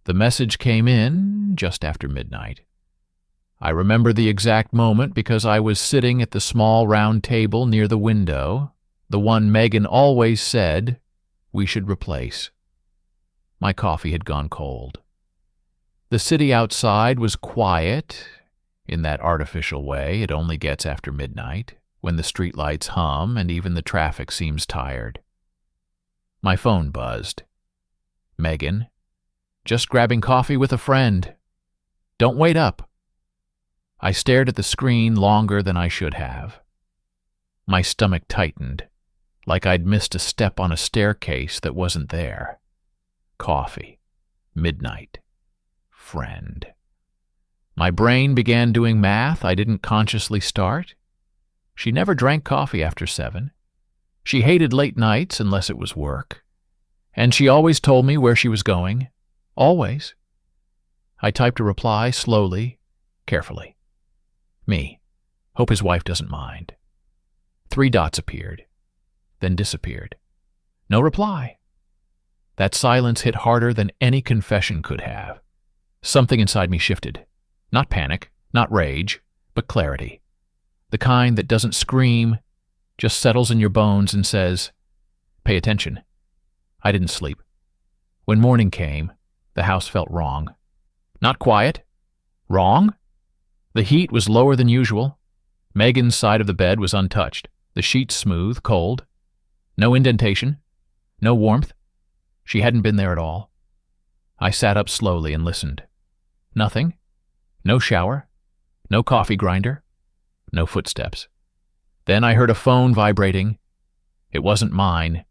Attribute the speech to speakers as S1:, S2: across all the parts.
S1: The message came in just after midnight. I remember the exact moment because I was sitting at the small round table near the window, the one Megan always said we should replace. My coffee had gone cold. The city outside was quiet, in that artificial way it only gets after midnight, when the streetlights hum and even the traffic seems tired. My phone buzzed. Megan, just grabbing coffee with a friend. Don't wait up. I stared at the screen longer than I should have. My stomach tightened, like I'd missed a step on a staircase that wasn't there. Coffee. Midnight. Friend. My brain began doing math I didn't consciously start. She never drank coffee after 7. She hated late nights unless it was work. And she always told me where she was going. Always. I typed a reply slowly, carefully. Me. Hope his wife doesn't mind. 3 dots appeared, then disappeared. No reply. That silence hit harder than any confession could have. Something inside me shifted. Not panic, not rage, but clarity. The kind that doesn't scream, just settles in your bones and says, pay attention. I didn't sleep. When morning came, the house felt wrong. Not quiet. Wrong? The heat was lower than usual. Megan's side of the bed was untouched, the sheets smooth, cold. No indentation. No warmth. She hadn't been there at all. I sat up slowly and listened. Nothing. No shower. No coffee grinder. No footsteps. Then I heard a phone vibrating. It wasn't mine.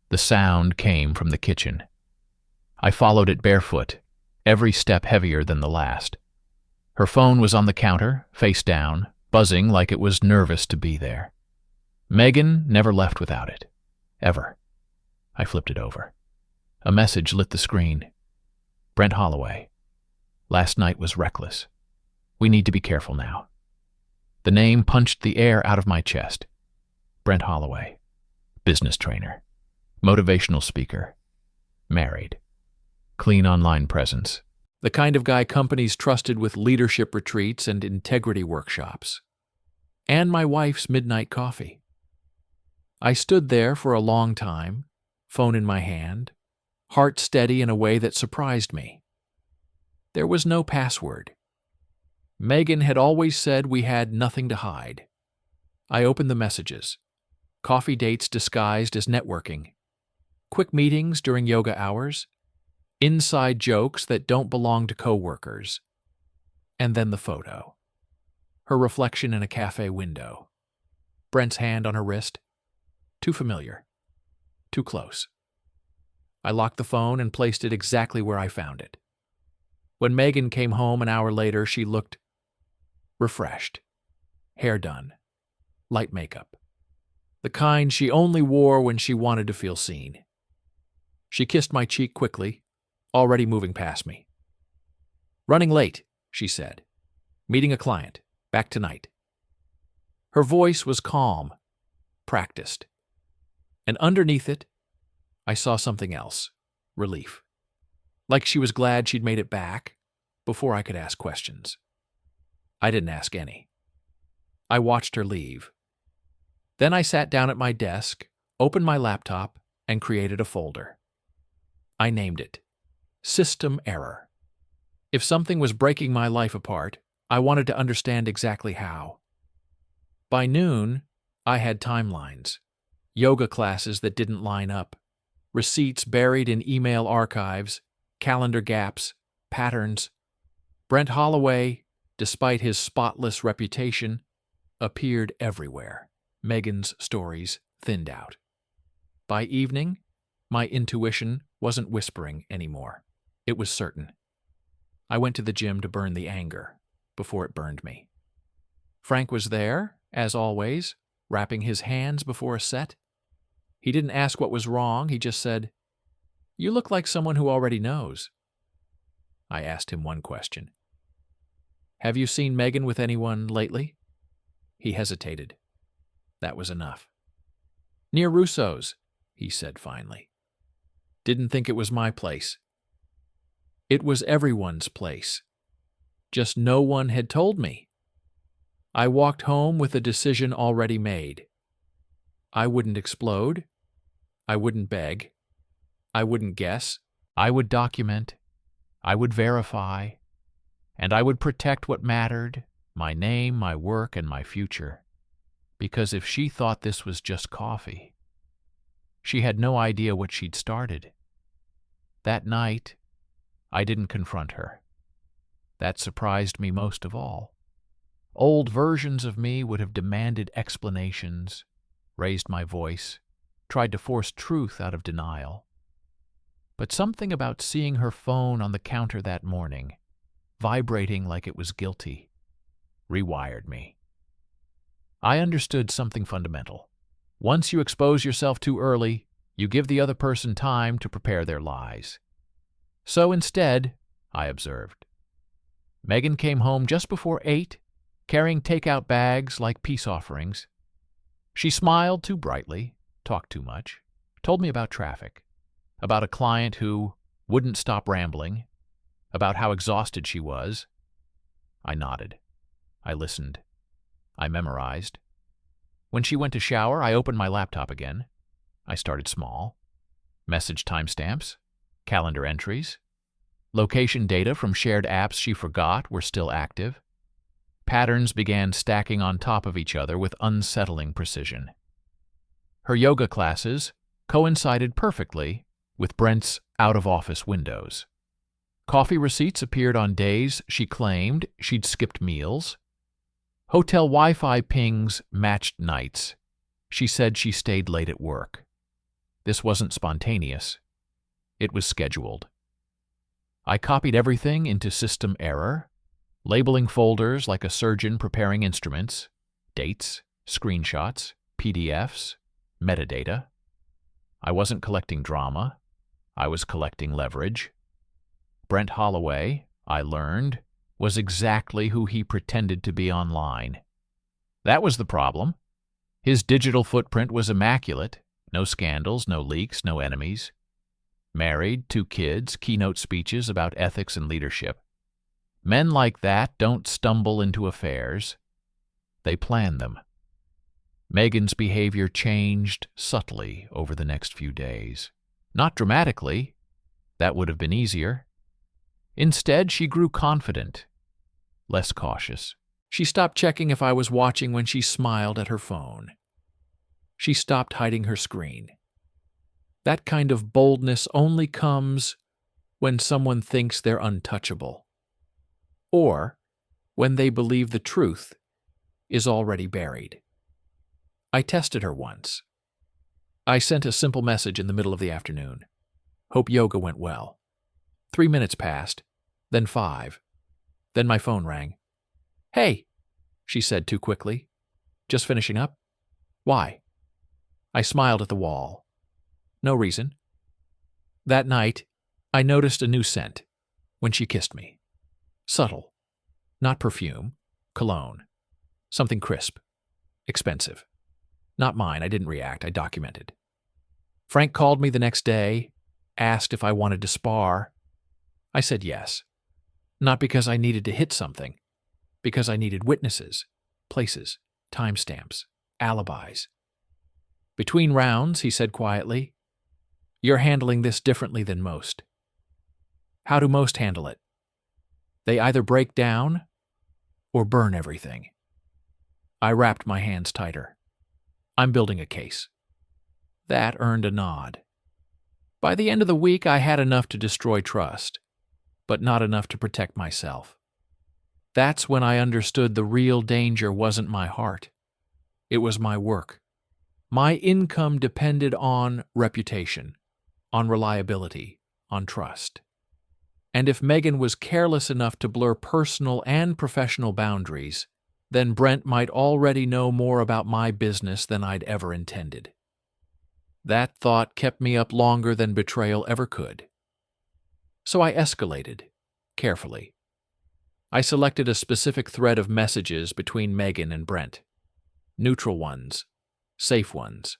S1: The sound came from the kitchen. I followed it barefoot, every step heavier than the last. Her phone was on the counter, face down, buzzing like it was nervous to be there. Megan never left without it. Ever. I flipped it over. A message lit the screen. Brent Holloway. Last night was reckless. We need to be careful now. The name punched the air out of my chest. Brent Holloway. Business trainer. Motivational speaker. Married. Clean online presence. The kind of guy companies trusted with leadership retreats and integrity workshops. And my wife's midnight coffee. I stood there for a long time, phone in my hand, heart steady in a way that surprised me. There was no password. Megan had always said we had nothing to hide. I opened the messages. Coffee dates disguised as networking. Quick meetings during yoga hours. Inside jokes that don't belong to coworkers. And then the photo. Her reflection in a cafe window. Brent's hand on her wrist. Too familiar. Too close. I locked the phone and placed it exactly where I found it. When Megan came home an hour later, she looked refreshed. Hair done. Light makeup. The kind she only wore when she wanted to feel seen. She kissed my cheek quickly, already moving past me. Running late, she said. Meeting a client. Back tonight. Her voice was calm, practiced. And underneath it, I saw something else. Relief. Like she was glad she'd made it back before I could ask questions. I didn't ask any. I watched her leave. Then I sat down at my desk, opened my laptop, and created a folder. I named it System Error. If something was breaking my life apart, I wanted to understand exactly how. By noon, I had timelines, yoga classes that didn't line up, receipts buried in email archives, calendar gaps, patterns. Brent Holloway, despite his spotless reputation, appeared everywhere. Megan's stories thinned out. By evening, my intuition wasn't whispering anymore. It was certain. I went to the gym to burn the anger before it burned me. Frank was there, as always, wrapping his hands before a set. He didn't ask what was wrong, he just said, "You look like someone who already knows." I asked him one question. "Have you seen Megan with anyone lately?" He hesitated. That was enough. "Near Russo's," he said finally. "Didn't think it was my place." It was everyone's place. Just no one had told me. I walked home with a decision already made. I wouldn't explode. I wouldn't beg. I wouldn't guess. I would document. I would verify. And I would protect what mattered, my name, my work, and my future. Because if she thought this was just coffee, she had no idea what she'd started. That night, I didn't confront her. That surprised me most of all. Old versions of me would have demanded explanations, raised my voice, tried to force truth out of denial. But something about seeing her phone on the counter that morning, vibrating like it was guilty, rewired me. I understood something fundamental. Once you expose yourself too early, you give the other person time to prepare their lies. So instead, I observed. Megan came home just before 8, carrying takeout bags like peace offerings. She smiled too brightly, talked too much, told me about traffic, about a client who wouldn't stop rambling, about how exhausted she was. I nodded. I listened. I memorized. When she went to shower, I opened my laptop again. I started small. Message timestamps, calendar entries. Location data from shared apps she forgot were still active. Patterns began stacking on top of each other with unsettling precision. Her yoga classes coincided perfectly with Brent's out-of-office windows. Coffee receipts appeared on days she claimed she'd skipped meals. Hotel Wi-Fi pings matched nights. She said she stayed late at work. This wasn't spontaneous. It was scheduled. I copied everything into system error, labeling folders like a surgeon preparing instruments, dates, screenshots, PDFs, metadata. I wasn't collecting drama. I was collecting leverage. Brent Holloway, I learned, was exactly who he pretended to be online. That was the problem. His digital footprint was immaculate. No scandals, no leaks, no enemies. Married, 2 kids, keynote speeches about ethics and leadership. Men like that don't stumble into affairs. They plan them. Megan's behavior changed subtly over the next few days. Not dramatically. That would have been easier. Instead, she grew confident, less cautious. She stopped checking if I was watching when she smiled at her phone. She stopped hiding her screen. That kind of boldness only comes when someone thinks they're untouchable, or when they believe the truth is already buried. I tested her once. I sent a simple message in the middle of the afternoon. Hope yoga went well. 3 minutes passed, then 5. Then my phone rang. Hey, she said too quickly. Just finishing up? Why? I smiled at the wall. No reason. That night, I noticed a new scent when she kissed me. Subtle. Not perfume. Cologne. Something crisp. Expensive. Not mine. I didn't react. I documented. Frank called me the next day, asked if I wanted to spar. I said yes. Not because I needed to hit something. Because I needed witnesses, places, timestamps, alibis. Between rounds, he said quietly, "You're handling this differently than most." How do most handle it? They either break down or burn everything. I wrapped my hands tighter. I'm building a case. That earned a nod. By the end of the week, I had enough to destroy trust, but not enough to protect myself. That's when I understood the real danger wasn't my heart. It was my work. My income depended on reputation, on reliability, on trust. And if Megan was careless enough to blur personal and professional boundaries, then Brent might already know more about my business than I'd ever intended. That thought kept me up longer than betrayal ever could. So I escalated, carefully. I selected a specific thread of messages between Megan and Brent. Neutral ones, safe ones.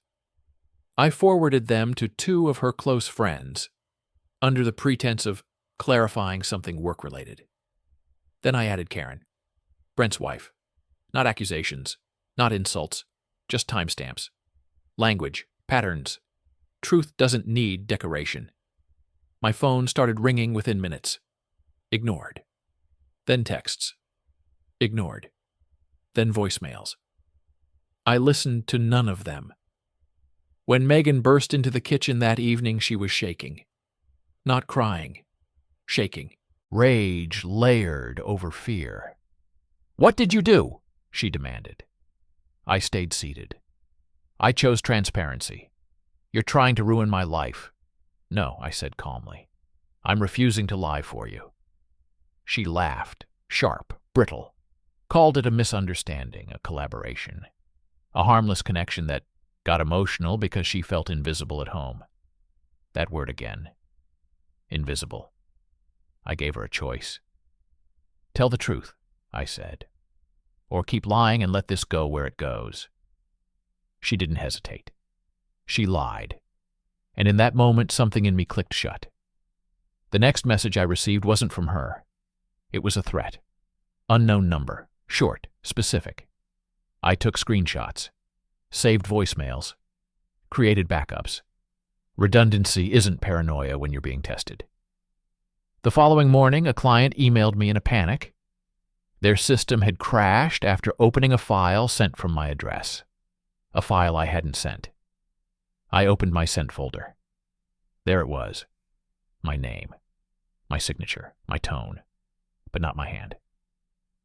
S1: I forwarded them to 2 of her close friends, under the pretense of clarifying something work-related. Then I added Karen, Brent's wife. Not accusations, not insults, just timestamps. Language, patterns. Truth doesn't need decoration. My phone started ringing within minutes. Ignored. Then texts. Ignored. Then voicemails. I listened to none of them. When Megan burst into the kitchen that evening, she was shaking. Not crying. Shaking. Rage layered over fear. "What did you do?" she demanded. I stayed seated. I chose transparency. "You're trying to ruin my life." "No," I said calmly. "I'm refusing to lie for you." She laughed, sharp, brittle, called it a misunderstanding, a collaboration, a harmless connection that got emotional because she felt invisible at home. That word again. Invisible. I gave her a choice. "Tell the truth," I said, "or keep lying and let this go where it goes." She didn't hesitate. She lied. And in that moment, something in me clicked shut. The next message I received wasn't from her. It was a threat. Unknown number. Short. Specific. I took screenshots. Saved voicemails. Created backups. Redundancy isn't paranoia when you're being tested. The following morning, a client emailed me in a panic. Their system had crashed after opening a file sent from my address. A file I hadn't sent. I opened my sent folder. There it was. My name. My signature. My tone. But not my hand.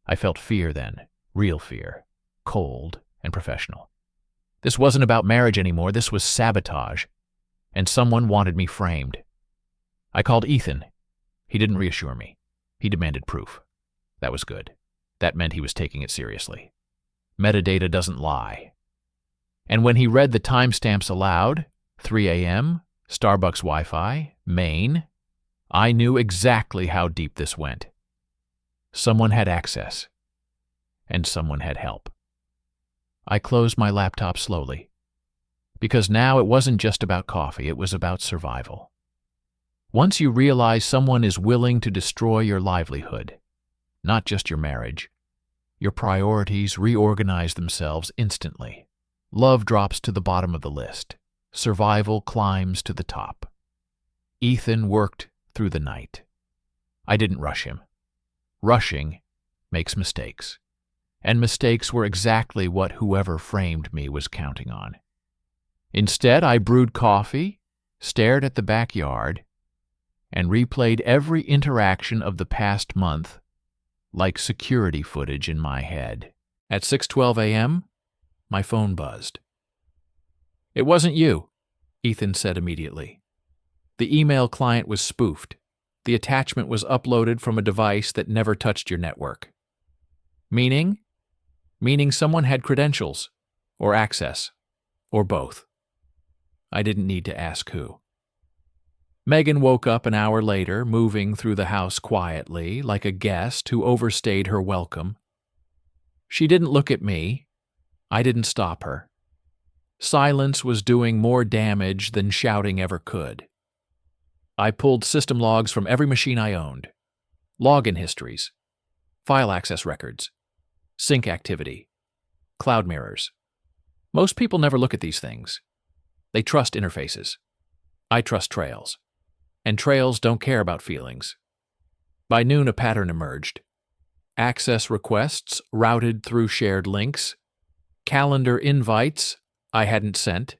S1: I felt fear then. Real fear. Cold and professional. This wasn't about marriage anymore. This was sabotage. And someone wanted me framed. I called Ethan. He didn't reassure me. He demanded proof. That was good. That meant he was taking it seriously. Metadata doesn't lie. And when he read the timestamps aloud, 3 a.m., Starbucks Wi-Fi, Maine, I knew exactly how deep this went. Someone had access. And someone had help. I closed my laptop slowly. Because now it wasn't just about coffee, it was about survival. Once you realize someone is willing to destroy your livelihood, not just your marriage, your priorities reorganize themselves instantly. Love drops to the bottom of the list. Survival climbs to the top. Ethan worked through the night. I didn't rush him. Rushing makes mistakes. And mistakes were exactly what whoever framed me was counting on. Instead, I brewed coffee, stared at the backyard, and replayed every interaction of the past month like security footage in my head. At 6:12 a.m., my phone buzzed. "It wasn't you," Ethan said immediately. The email client was spoofed. The attachment was uploaded from a device that never touched your network. Meaning someone had credentials, or access, or both. I didn't need to ask who. Megan woke up an hour later, moving through the house quietly, like a guest who overstayed her welcome. She didn't look at me. I didn't stop her. Silence was doing more damage than shouting ever could. I pulled system logs from every machine I owned. Login histories. File access records. Sync activity. Cloud mirrors. Most people never look at these things. They trust interfaces. I trust trails. And trails don't care about feelings. By noon, a pattern emerged. Access requests routed through shared links. Calendar invites I hadn't sent.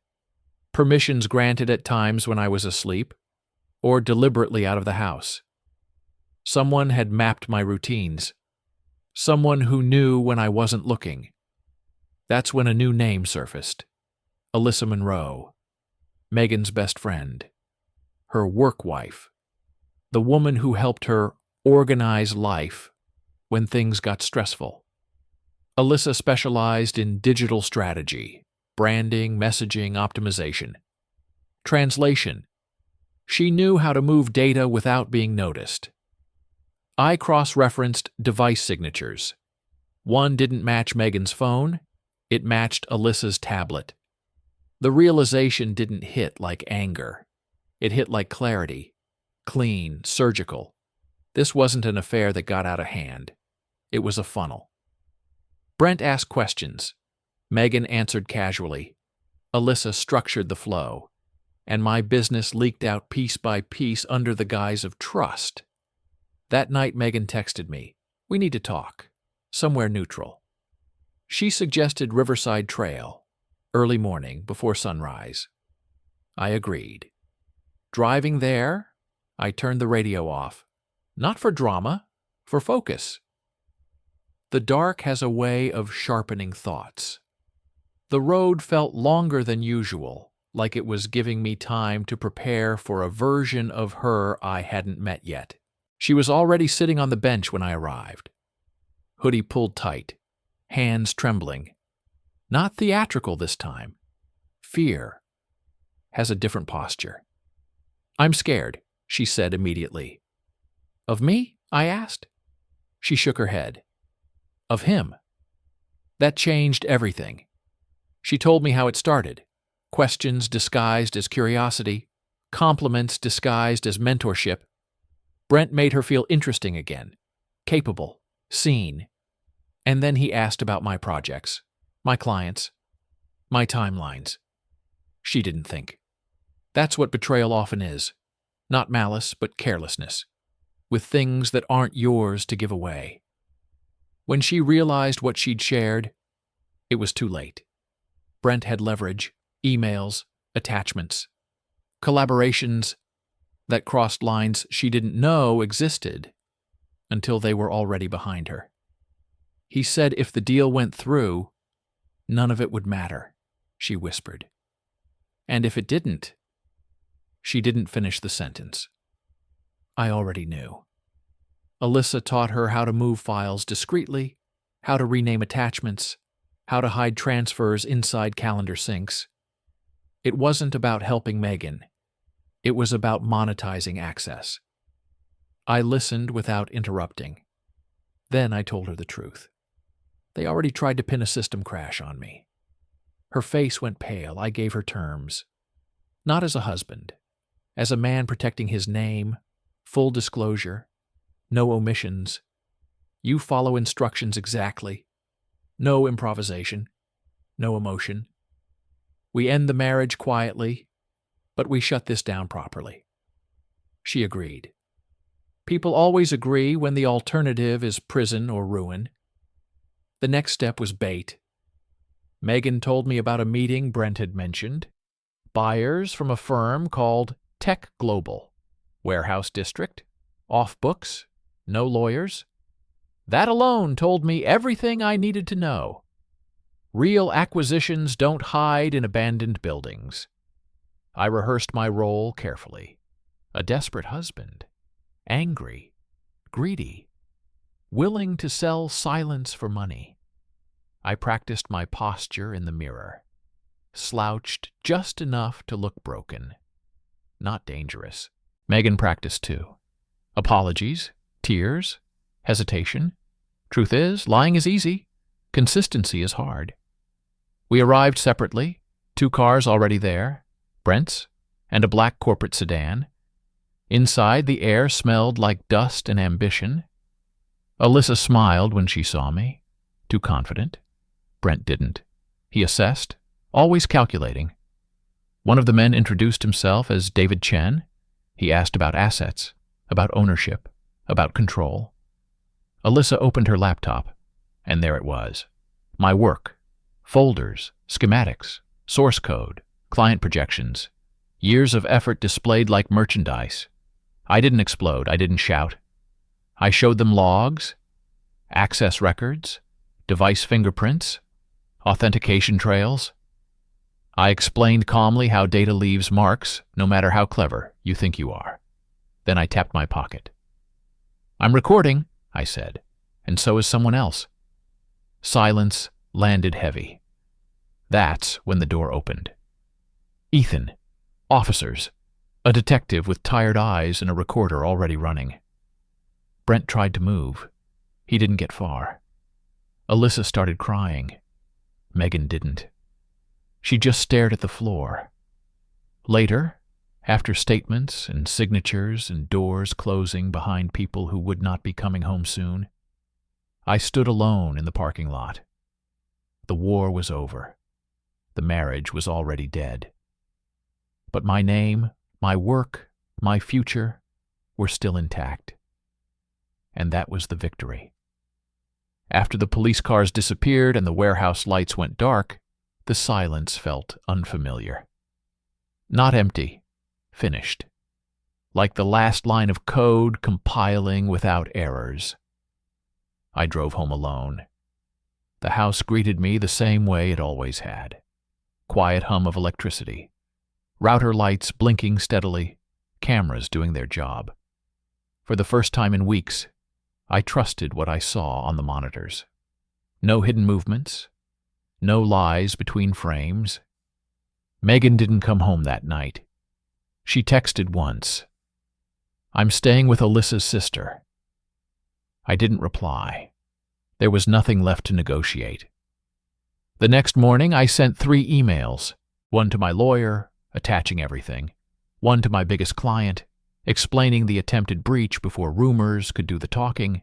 S1: Permissions granted at times when I was asleep, or deliberately out of the house. Someone had mapped my routines. Someone who knew when I wasn't looking. That's when a new name surfaced. Alyssa Monroe. Megan's best friend. Her work wife. The woman who helped her organize life when things got stressful. Alyssa specialized in digital strategy, branding, messaging, optimization. Translation. She knew how to move data without being noticed. I cross-referenced device signatures. One didn't match Megan's phone, it matched Alyssa's tablet. The realization didn't hit like anger. It hit like clarity. Clean, surgical. This wasn't an affair that got out of hand. It was a funnel. Brent asked questions. Megan answered casually. Alyssa structured the flow, and my business leaked out piece by piece under the guise of trust. That night, Megan texted me, "We need to talk. Somewhere neutral." She suggested Riverside Trail, early morning, before sunrise. I agreed. Driving there, I turned the radio off. Not for drama, for focus. The dark has a way of sharpening thoughts. The road felt longer than usual, like it was giving me time to prepare for a version of her I hadn't met yet. She was already sitting on the bench when I arrived. Hoodie pulled tight, hands trembling. Not theatrical this time. Fear has a different posture. "I'm scared," she said immediately. "Of me?" I asked. She shook her head. "Of him." That changed everything. She told me how it started. Questions disguised as curiosity, compliments disguised as mentorship. Brent made her feel interesting again, capable, seen. And then he asked about my projects, my clients, my timelines. She didn't think. That's what betrayal often is. Not malice, but carelessness, with things that aren't yours to give away. When she realized what she'd shared, it was too late. Brent had leverage, emails, attachments, collaborations that crossed lines she didn't know existed until they were already behind her. He said if the deal went through, none of it would matter, she whispered. And if it didn't, she didn't finish the sentence. I already knew. Alyssa taught her how to move files discreetly, how to rename attachments, how to hide transfers inside calendar syncs. It wasn't about helping Megan. It was about monetizing access. I listened without interrupting. Then I told her the truth. They already tried to pin a system crash on me. Her face went pale. I gave her terms. Not as a husband, as a man protecting his name, full disclosure, no omissions. You follow instructions exactly. No improvisation, no emotion. We end the marriage quietly, but we shut this down properly. She agreed. People always agree when the alternative is prison or ruin. The next step was bait. Megan told me about a meeting Brent had mentioned. Buyers from a firm called Tech Global. Warehouse district, off books, no lawyers. That alone told me everything I needed to know. Real acquisitions don't hide in abandoned buildings. I rehearsed my role carefully. A desperate husband. Angry. Greedy. Willing to sell silence for money. I practiced my posture in the mirror. Slouched just enough to look broken. Not dangerous. Megan practiced too. Apologies, tears, hesitation. Truth is, lying is easy. Consistency is hard. We arrived separately, 2 cars already there, Brent's and a black corporate sedan. Inside, the air smelled like dust and ambition. Alyssa smiled when she saw me. Too confident. Brent didn't. He assessed, always calculating. One of the men introduced himself as David Chen. He asked about assets, about ownership, about control. Alyssa opened her laptop, and there it was. My work. Folders, schematics, source code, client projections. Years of effort displayed like merchandise. I didn't explode. I didn't shout. I showed them logs, access records, device fingerprints, authentication trails. I explained calmly how data leaves marks, no matter how clever you think you are. Then I tapped my pocket. "I'm recording," I said, "and so is someone else." Silence landed heavy. That's when the door opened. Ethan, officers, a detective with tired eyes and a recorder already running. Brent tried to move. He didn't get far. Alyssa started crying. Megan didn't. She just stared at the floor. Later, After statements and signatures and doors closing behind people who would not be coming home soon, I stood alone in the parking lot. The war was over. The marriage was already dead. But my name, my work, my future were still intact. And that was the victory. After the police cars disappeared and the warehouse lights went dark, the silence felt unfamiliar. Not empty, finished. Like the last line of code compiling without errors. I drove home alone. The house greeted me the same way it always had. Quiet hum of electricity. Router lights blinking steadily, cameras doing their job. For the first time in weeks, I trusted what I saw on the monitors. No hidden movements, no lies between frames. Megan didn't come home that night. She texted once, "I'm staying with Alyssa's sister." I didn't reply. There was nothing left to negotiate. The next morning, I sent 3 emails, one to my lawyer, attaching everything, one to my biggest client, explaining the attempted breach before rumors could do the talking,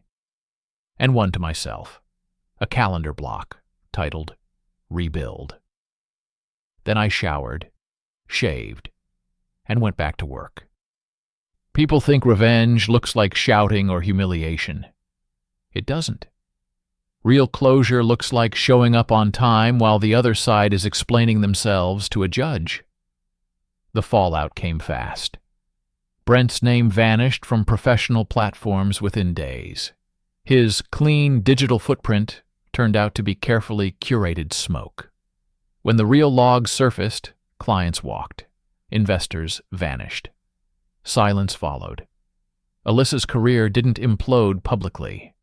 S1: and one to myself, a calendar block titled Rebuild. Then I showered, shaved, and went back to work. People think revenge looks like shouting or humiliation. It doesn't. Real closure looks like showing up on time while the other side is explaining themselves to a judge. The fallout came fast. Brent's name vanished from professional platforms within days. His clean digital footprint turned out to be carefully curated smoke. When the real logs surfaced, clients walked. Investors vanished. Silence followed. Alyssa's career didn't implode publicly.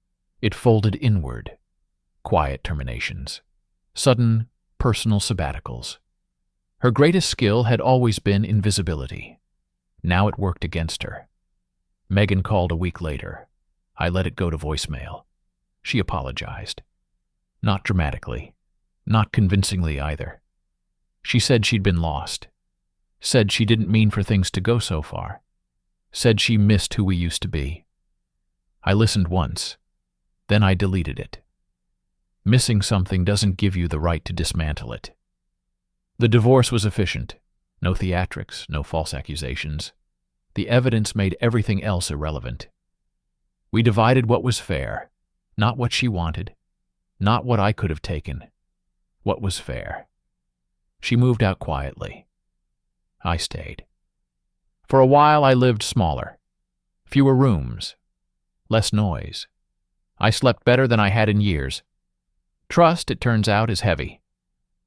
S1: It folded inward. Quiet terminations. Sudden, personal sabbaticals. Her greatest skill had always been invisibility. Now it worked against her. Megan called a week later. I let it go to voicemail. She apologized. Not dramatically. Not convincingly either. She said she'd been lost. Said she didn't mean for things to go so far. Said she missed who we used to be. I listened once. Then I deleted it. Missing something doesn't give you the right to dismantle it. The divorce was efficient. No theatrics, no false accusations. The evidence made everything else irrelevant. We divided what was fair, not what she wanted, not what I could have taken. What was fair. She moved out quietly. I stayed. For a while I lived smaller. Fewer rooms. Less noise. I slept better than I had in years. Trust, it turns out, is heavy.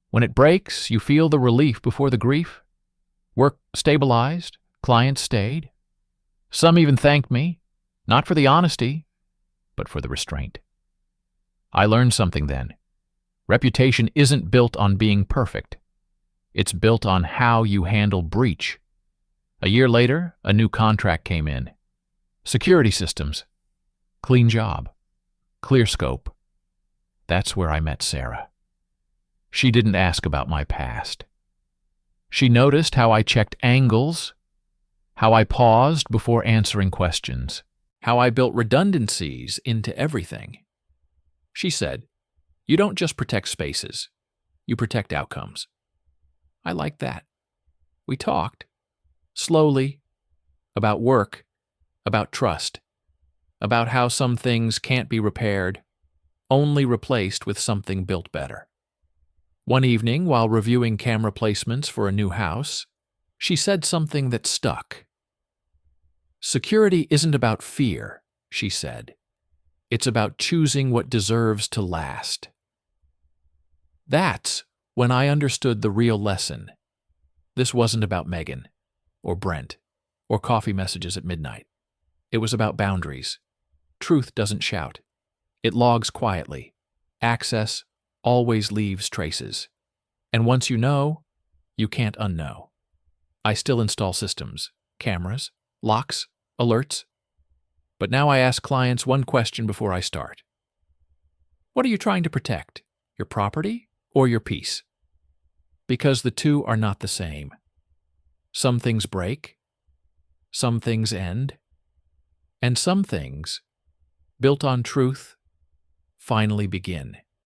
S1: When it breaks, you feel the relief before the grief. Work stabilized, clients stayed. Some even thanked me, not for the honesty, but for the restraint. I learned something then. Reputation isn't built on being perfect. It's built on how you handle breach. A year later, a new contract came in. Security systems. Clean job. Clear scope. That's where I met Sarah. She didn't ask about my past. She noticed how I checked angles, how I paused before answering questions, how I built redundancies into everything. She said, "You don't just protect spaces, you protect outcomes." I liked that. We talked, slowly, about work, about trust, about how some things can't be repaired, only replaced with something built better. One evening, while reviewing camera placements for a new house, she said something that stuck. "Security isn't about fear," she said. "It's about choosing what deserves to last." That's when I understood the real lesson. This wasn't about Megan, or Brent, or coffee messages at midnight. It was about boundaries. Truth doesn't shout. It logs quietly. Access always leaves traces. And once you know, you can't unknow. I still install systems, cameras, locks, alerts. But now I ask clients one question before I start. What are you trying to protect? Your property or your peace? Because the two are not the same. Some things break, some things end, and some things, built on truth, finally begin.